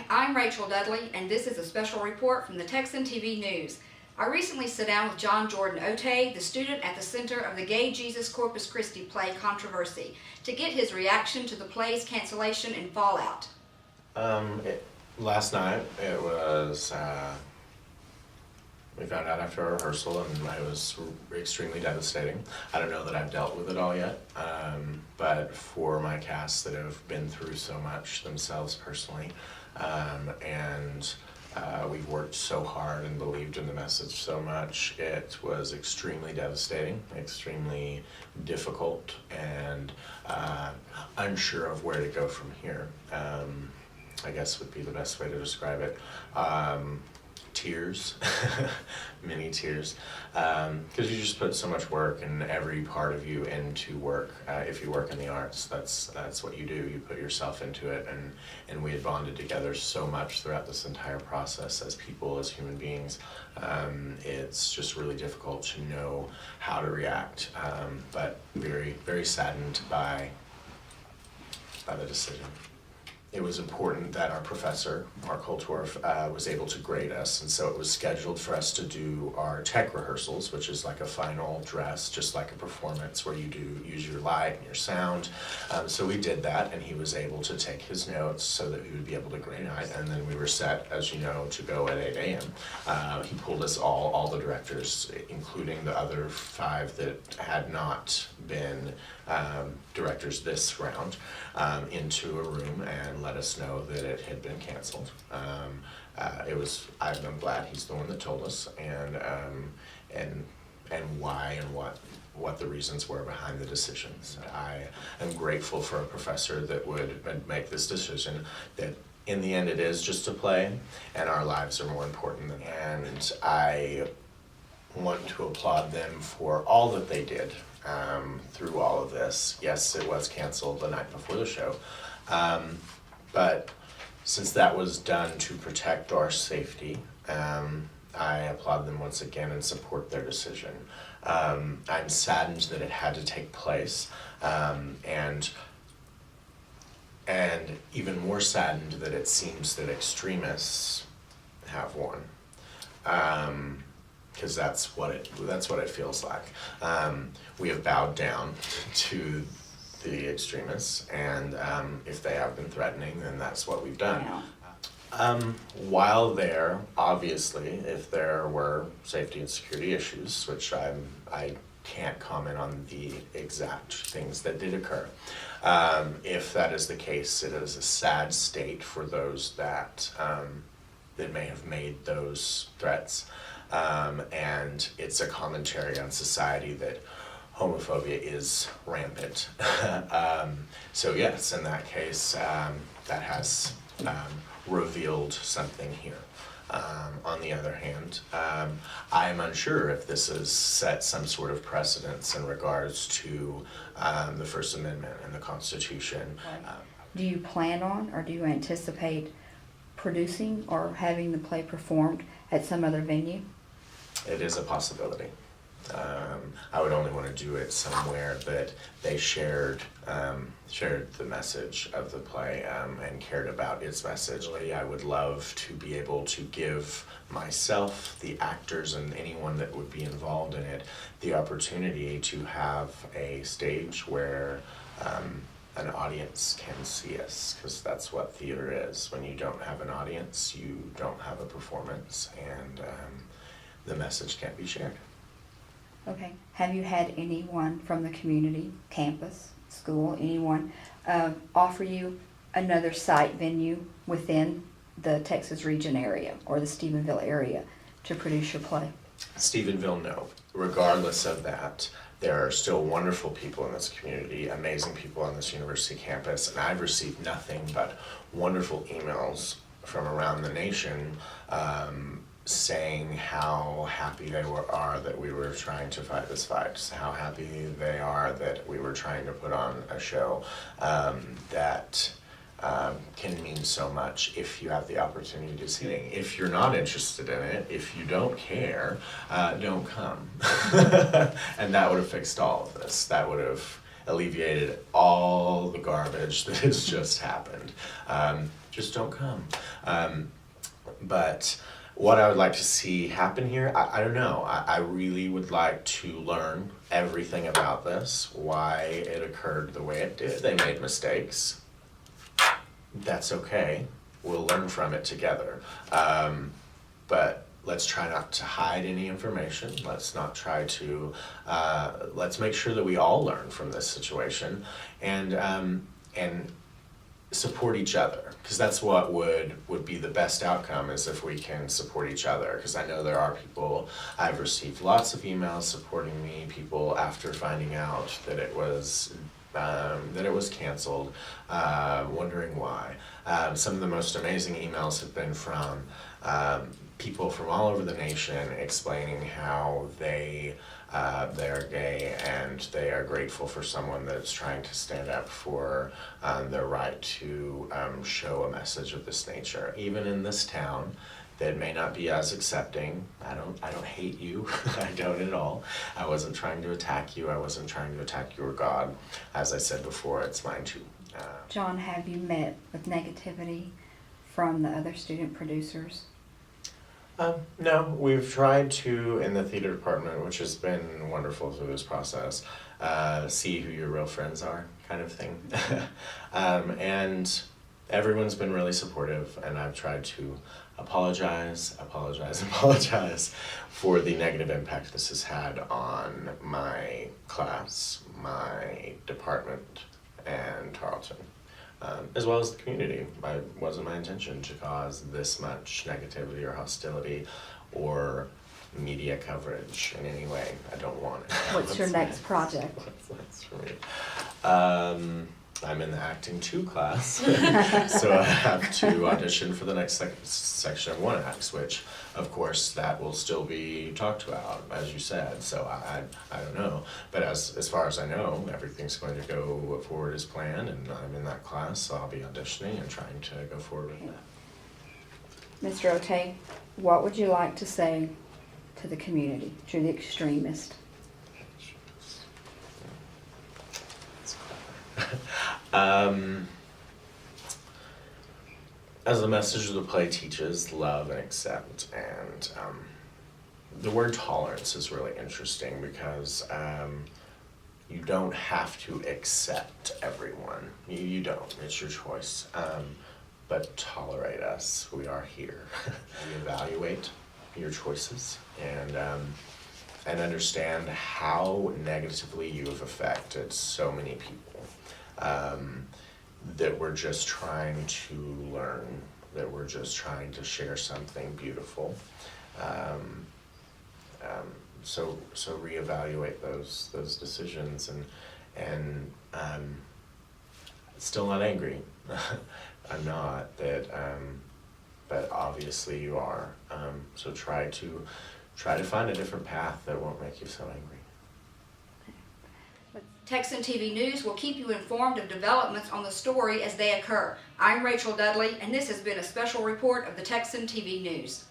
I'm Rachel Dudley, and this is a special report from the Texan TV News. I recently sat down with John Otte, the student at the center of the Gay Jesus Corpus Christi play controversy, to get his reaction to the play's cancellation and fallout. Last night, it was, we found out after our rehearsal, and it was extremely devastating. I don't know that I've dealt with it all yet, but for my cast that have been through so much themselves personally, we've worked so hard and believed in the message so much, it was extremely devastating, extremely difficult, and unsure of where to go from here. I guess would be the best way to describe it. Tears, many tears, because you just put so much work and every part of you into work. If you work in the arts, that's what you do. You put yourself into it, and we had bonded together so much throughout this entire process as people, as human beings. It's just really difficult to know how to react, but very, very saddened by the decision. It was important that our professor, Mark Holtorf, was able to grade us, and so it was scheduled for us to do our tech rehearsals, which is like a final dress, just like a performance where you use your light and your sound. So we did that, and he was able to take his notes so that we would be able to grade it, and then we were set, as you know, to go at 8 a.m. He pulled us all the directors, including the other 5 that had not been directors this round, into a room and let us know that it had been canceled. I'm glad he's the one that told us, and why and what the reasons were behind the decisions. I am grateful for a professor that would make this decision, that in the end it is just a play and our lives are more important than that. And I want to applaud them for all that they did through all of this. Yes, it was canceled the night before the show, but since that was done to protect our safety, I applaud them once again and support their decision. I'm saddened that it had to take place, and even more saddened that it seems that extremists have won. Because that's what it feels like. We have bowed down to the extremists, and if they have been threatening, then that's what we've done. Yeah. While there, obviously, if there were safety and security issues, which I can't comment on the exact things that did occur. If that is the case, it is a sad state for those that may have made those threats. And it's a commentary on society that homophobia is rampant. So yes, in that case, that has revealed something here. On the other hand, I am unsure if this has set some sort of precedence in regards to the First Amendment and the Constitution. Do you plan on, or do you anticipate producing or having the play performed at some other venue? It is a possibility. I would only want to do it somewhere that they shared the message of the play and cared about its message. I would love to be able to give myself, the actors, and anyone that would be involved in it the opportunity to have a stage where an audience can see us, because that's what theater is. When you don't have an audience, you don't have a performance, and the message can't be shared. Okay. Have you had anyone from the community, campus, school, anyone offer you another site venue within the Texas region area or the Stephenville area to produce your play? Stephenville, no. Regardless of that, there are still wonderful people in this community, amazing people on this university campus, and I've received nothing but wonderful emails from around the nation saying how happy they are that we were trying to fight this fight, how happy they are that we were trying to put on a show that can mean so much if you have the opportunity to see it. If you're not interested in it, if you don't care, don't come. And that would have fixed all of this. That would have alleviated all the garbage that has just happened. Just don't come. But what I would like to see happen here, I don't know. I really would like to learn everything about this, why it occurred the way it did. They made mistakes. That's okay. We'll learn from it together. But let's try not to hide any information. Let's not try to, let's make sure that we all learn from this situation and support each other, because that's what would be the best outcome, is if we can support each other. Because I know there are people, I've received lots of emails supporting me, people after finding out that it was canceled, wondering why. Some of the most amazing emails have been from people from all over the nation explaining how they're gay and they are grateful for someone that's trying to stand up for their right to show a message of this nature. Even in this town that may not be as accepting. I don't hate you. I don't at all. I wasn't trying to attack you. I wasn't trying to attack your God. As I said before, it's mine too. John, have you met with negativity from the other student producers? No, we've tried to, in the theater department, which has been wonderful through this process, see who your real friends are, kind of thing. And everyone's been really supportive, and I've tried to apologize for the negative impact this has had on my class, my department, and Tarleton. As well as the community. It wasn't my intention to cause this much negativity or hostility or media coverage in any way. I don't want it. What's your next project? What's next for me? I'm in the acting 2 class, so I have to audition for the next section of 1 acts, which, of course, that will still be talked about, as you said. So I don't know, but as far as I know, everything's going to go forward as planned, and I'm in that class, so I'll be auditioning and trying to go forward with that. Mr. Otte, what would you like to say to the community, to the extremist? As the message of the play teaches, love and accept, and the word tolerance is really interesting because you don't have to accept everyone. You don't. It's your choice. But tolerate us. We are here. Evaluate your choices and understand how negatively you have affected so many people. That we're just trying to learn, that we're just trying to share something beautiful. So reevaluate those decisions and still not angry. I'm not, but obviously you are. So try to find a different path that won't make you so angry. Texan TV News will keep you informed of developments on the story as they occur. I'm Rachel Dudley, and this has been a special report of the Texan TV News.